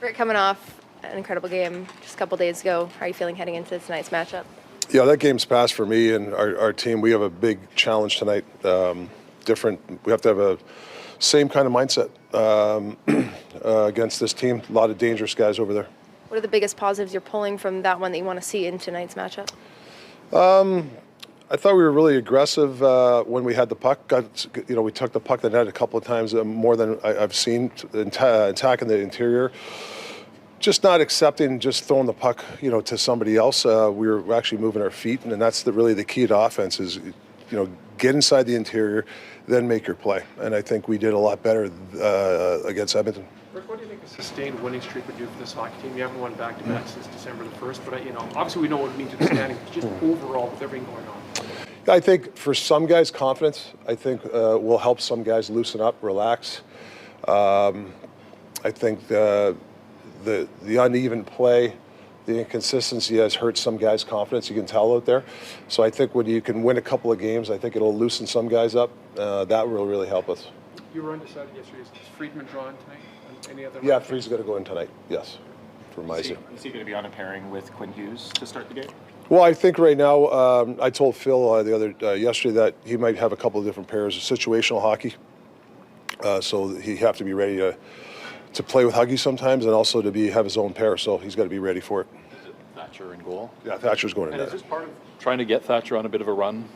Rick, coming off an incredible game just a couple days ago, how are you feeling heading into tonight's matchup? Yeah, that game's passed for me and our team. We have a big challenge tonight. Different. We have to have a same kind of mindset against this team. A lot of dangerous guys over there. What are the biggest positives you're pulling from that one that you want to see in tonight's matchup? I thought we were really aggressive when we had the puck. We took the puck to the net a couple of times, more than I've seen, attacking the interior. Just not accepting, just throwing the puck, to somebody else. We were actually moving our feet, and that's really the key to offense is, get inside the interior, then make your play. And I think we did a lot better against Edmonton. Rick, what do you think a sustained winning streak would do for this hockey team? You haven't won back-to-back since December the 1st, but obviously we know what it means to the standings, just overall with everything going on. I think for some guys, confidence, I think will help some guys loosen up, relax. I think the uneven play, the inconsistency has hurt some guys' confidence. You can tell out there. So I think when you can win a couple of games, I think it'll loosen some guys up. That will really help us. You were undecided yesterday. Is Friedman drawn tonight? Any other? Yeah, Fried's going to go in tonight. Yes, for Mizey. Is he going to be on a pairing with Quinn Hughes to start the game? Well, I think right now, I told Phil yesterday that he might have a couple of different pairs of situational hockey. So he have to be ready to play with Huggy sometimes, and also to have his own pair. So he's got to be ready for it. Is it Thatcher in goal? Yeah, Thatcher's going in And there. is this part of Trying to get Thatcher on a bit of a run?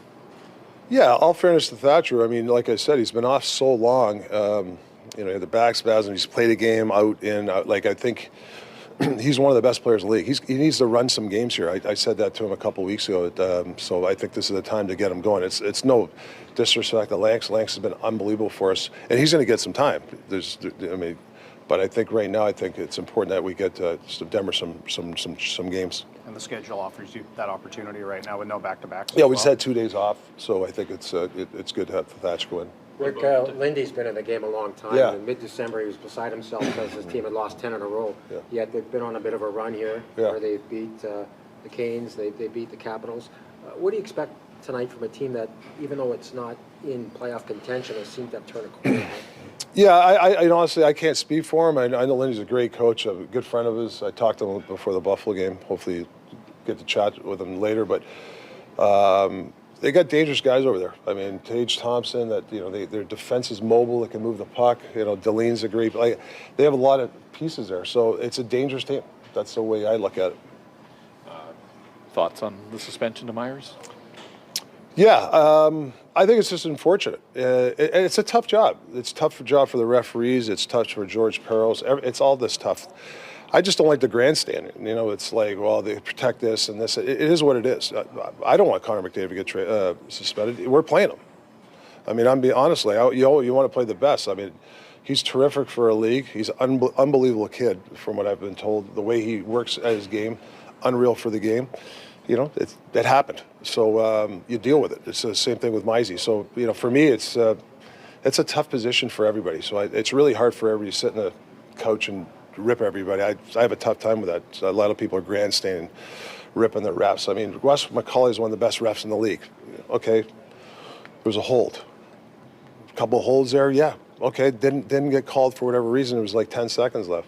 Yeah, all fairness to Thatcher. I mean, like I said, he's been off so long. He had the back spasm. He's played a game out in. I think he's one of the best players in the league. He needs to run some games here. I said that to him a couple of weeks ago. So I think this is the time to get him going. It's no disrespect to Lance. Lance has been unbelievable for us, and he's going to get some time. But I think right now, it's important that we get Denver some games. And the schedule offers you that opportunity right now with no back-to-backs. Yeah, we just had 2 days off, so I think it's good to have Thatch go in. Rick, Lindy's been in the game a long time. Yeah. In mid-December, he was beside himself because his team had lost 10 in a row. Yeah. Yet they've been on a bit of a run here where they beat the Canes, they beat the Capitals. What do you expect tonight from a team that, even though it's not in playoff contention, has seemed to have turned a corner? Yeah, I honestly, I can't speak for him. I know Lindy's a great coach, a good friend of his. I talked to him before the Buffalo game. Hopefully get to chat with him later. But they got dangerous guys over there. I mean, Tage Thompson, their defense is mobile. They can move the puck. Delene's a great. They have a lot of pieces there. So it's a dangerous team. That's the way I look at it. Thoughts on the suspension to Myers? Yeah, I think it's just unfortunate. It's a tough job. It's a tough job for the referees. It's tough for George Peros. It's all this tough. I just don't like the grandstanding. It's like, well, they protect this and this. It is what it is. I don't want Connor McDavid to get suspended. We're playing him. I mean, honestly, you want to play the best. I mean, he's terrific for a league. He's an unbelievable kid, from what I've been told. The way he works at his game, unreal for the game. It happened. So you deal with it. It's the same thing with Mizey. So, for me, it's a tough position for everybody. So it's really hard for everybody to sit in the couch and rip everybody. I have a tough time with that. So a lot of people are grandstanding, ripping their refs. I mean, Russ McCauley is one of the best refs in the league. Okay, there was a hold. A couple of holds there, yeah. Okay, didn't get called for whatever reason. It was like 10 seconds left.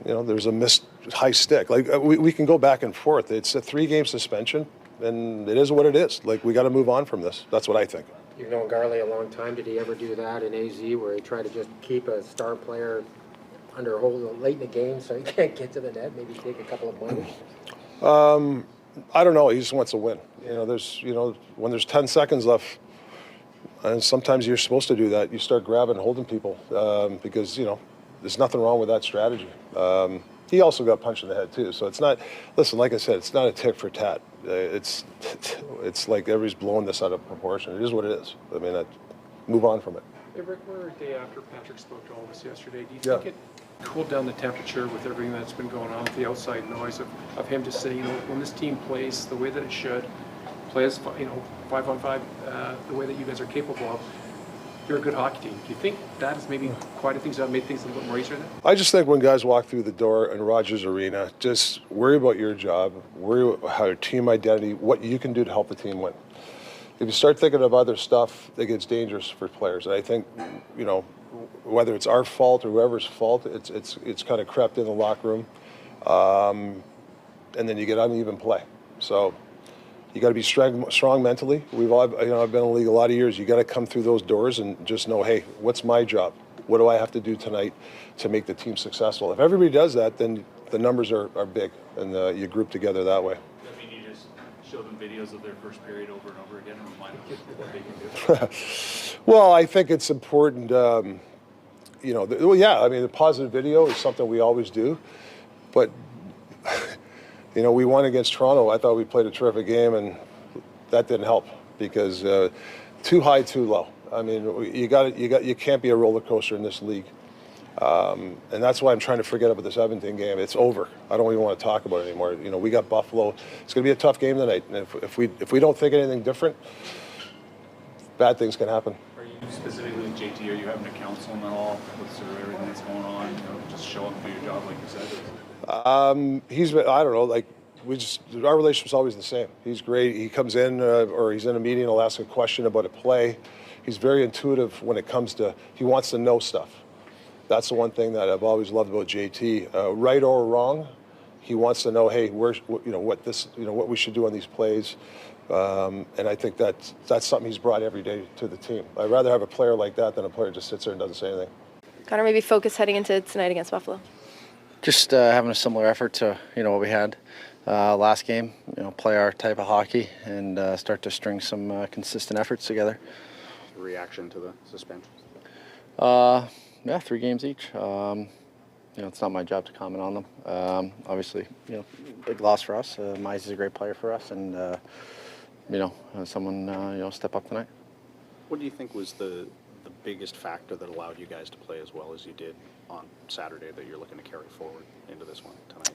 There's a missed high stick. We can go back and forth. It's a 3-game suspension, and it is what it is. We got to move on from this. That's what I think. You've known Garley a long time. Did he ever do that in AZ where he tried to just keep a star player under hold late in the game so he can't get to the net, maybe take a couple of pointers? I don't know. He just wants to win. When there's 10 seconds left, and sometimes you're supposed to do that, you start grabbing and holding people because, there's nothing wrong with that strategy. He also got punched in the head too, so it's not. Listen, like I said, it's not a tit for tat. It's like everybody's blowing this out of proportion. It is what it is. I mean, move on from it. Hey, Rick, we're a day after Patrick spoke to all of us yesterday. Do you think it cooled down the temperature with everything that's been going on with the outside noise of him just saying, when this team plays the way that it should, plays 5-on-5 the way that you guys are capable of, you're a good hockey team. Do you think that is maybe quite a thing that made things a little bit more easier then? I just think when guys walk through the door in Rogers Arena, just worry about your job, worry about how your team identity, what you can do to help the team win. If you start thinking of other stuff, it gets dangerous for players. And I think, whether it's our fault or whoever's fault, it's kind of crept in the locker room, and then you get uneven play. So you got to be strong mentally. We've all, I've been in the league a lot of years. You got to come through those doors and just know, hey, what's my job? What do I have to do tonight to make the team successful? If everybody does that, then the numbers are big, and you group together that way. I mean, you just show them videos of their first period over and over again and remind them what they can do. Well, I think it's important. The positive video is something we always do, but we won against Toronto. I thought we played a terrific game, and that didn't help because too high, too low. I mean, you can't be a roller coaster in this league, and that's why I'm trying to forget about this Edmonton game. It's over. I don't even want to talk about it anymore. We got Buffalo. It's going to be a tough game tonight, and if we don't think anything different, bad things can happen. Are you specifically with JT? Are you having to counsel him at all with sort of everything that's going on? Just show up and do your job, like you said. He's been, I don't know, like our relationship's always the same. He's great. He comes in or he's in a meeting, I'll ask a question about a play. He's very intuitive when it comes to, he wants to know stuff. That's the one thing that I've always loved about JT. Right or wrong, he wants to know, hey, what we should do on these plays. And I think that's something he's brought every day to the team. I'd rather have a player like that than a player who just sits there and doesn't say anything. Connor, maybe focus heading into tonight against Buffalo. Just having a similar effort to what we had last game. Play our type of hockey and start to string some consistent efforts together. Reaction to the suspensions? 3 games each. It's not my job to comment on them. Obviously, big loss for us. Mize is a great player for us, and someone step up tonight. What do you think was the biggest factor that allowed you guys to play as well as you did on Saturday that you're looking to carry forward into this one tonight?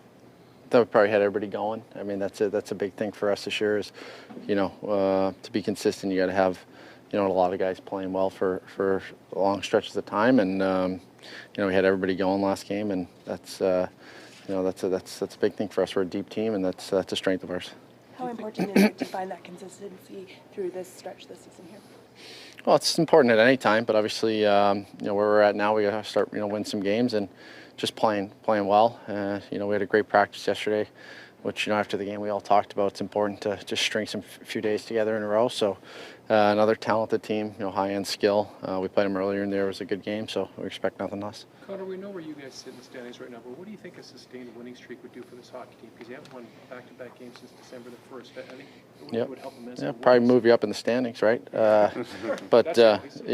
That would probably had everybody going. I mean, that's a big thing for us this year is, to be consistent, you got to have, a lot of guys playing well for long stretches of time, and we had everybody going last game, and that's a big thing for us. We're a deep team, and that's a strength of ours. How important is it to find that consistency through this stretch this season here? Well, it's important at any time, but obviously, where we're at now, we got to start, win some games and just playing well. We had a great practice yesterday, which, after the game we all talked about. It's important to just string some few days together in a row. So another talented team, high-end skill. We played them earlier in there. It was a good game, so we expect nothing less. Connor, we know where you guys sit in the standings right now, but what do you think a sustained winning streak would do for this hockey team? Because you haven't won back-to-back games since December the 1st. I think it would help immensely. Yeah, probably move you up in the standings, right? But it's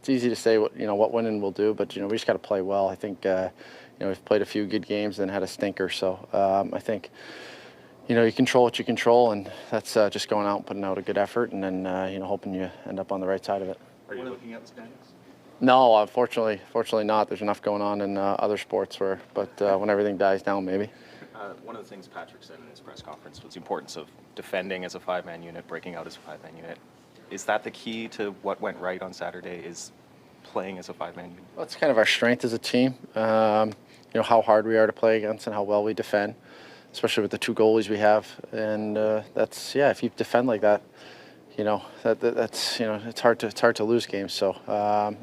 easy to say what winning will do, but we just got to play well. I think we've played a few good games and had a stinker, so I think you control what you control, and that's just going out and putting out a good effort, and then hoping you end up on the right side of it. Are you looking at the standings? No, fortunately not. There's enough going on in other sports but when everything dies down, maybe. One of the things Patrick said in his press conference was the importance of defending as a 5-man unit, breaking out as a 5-man unit. Is that the key to what went right on Saturday, is playing as a 5-man unit? Well, it's kind of our strength as a team, how hard we are to play against and how well we defend, especially with the 2 goalies we have. And if you defend like that, that's it's hard to lose games. So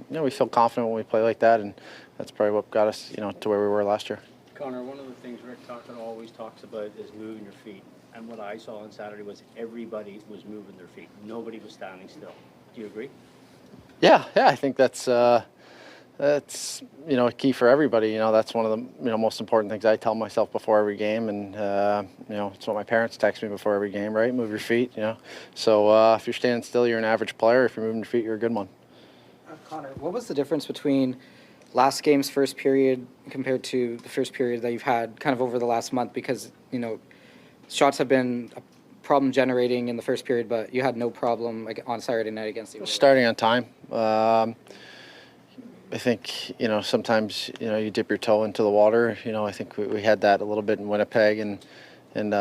we feel confident when we play like that, and that's probably what got us to where we were last year. Connor, one of the things Rick Tocchet always talks about is moving your feet. And what I saw on Saturday was everybody was moving their feet. Nobody was standing still. Do you agree? Yeah, I think that's a key for everybody. That's one of the most important things I tell myself before every game, and it's what my parents text me before every game, right? Move your feet, So if you're standing still, you're an average player. If you're moving your feet, you're a good one. Connor, what was the difference between last game's first period compared to the first period that you've had kind of over the last month? Because shots have been a problem generating in the first period, but you had no problem on Saturday night against the Oilers. Starting on time. I think, sometimes, you dip your toe into the water. I think we had that a little bit in Winnipeg and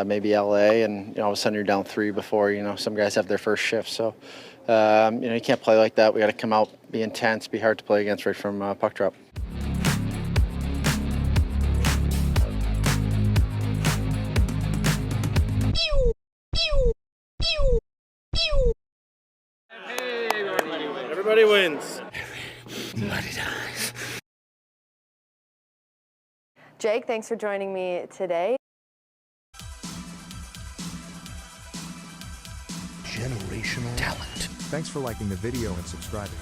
maybe LA, and all of a sudden you're down 3 before, some guys have their first shift. So, you can't play like that. We got to come out, be intense, be hard to play against right from puck drop. Everybody wins. Jake, thanks for joining me today. Generational talent. Thanks for liking the video and subscribing.